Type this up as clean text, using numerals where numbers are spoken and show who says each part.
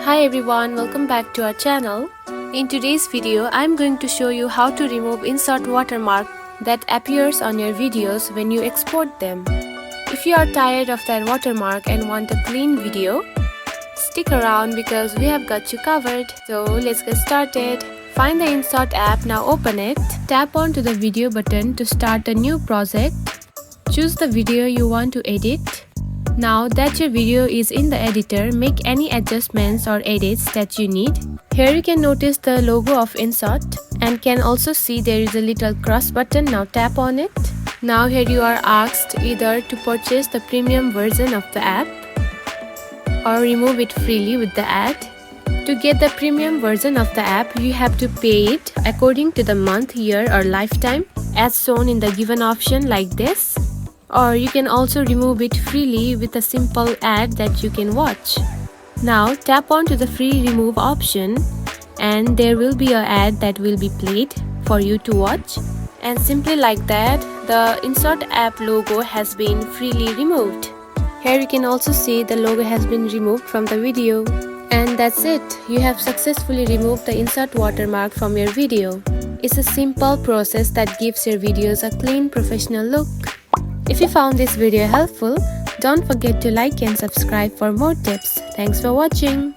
Speaker 1: Hi everyone, welcome back to our channel. In today's video, I'm going to show you how to remove InShot Watermark that appears on your videos when you export them. If you are tired of that watermark and want a clean video, stick around because we have got you covered. So let's get started. Find the InShot app, now open it. Tap onto the video button to start a new project. Choose the video you want to edit. Now that your video is in the editor, make any adjustments or edits that you need. Here you can notice the logo of InShot and can also see there is a little cross button. Now tap on it. Now here you are asked either to purchase the premium version of the app or remove it freely with the ad. To get the premium version of the app, you have to pay it according to the month, year or lifetime as shown in the given option like this. Or you can also remove it freely with a simple ad that you can watch. Now tap on to the free remove option and there will be an ad that will be played for you to watch. And simply like that, the InShot app logo has been freely removed. Here you can also see the logo has been removed from the video. And that's it. You have successfully removed the InShot watermark from your video. It's a simple process that gives your videos a clean, professional look. If you found this video helpful, don't forget to like and subscribe for more tips. Thanks for watching.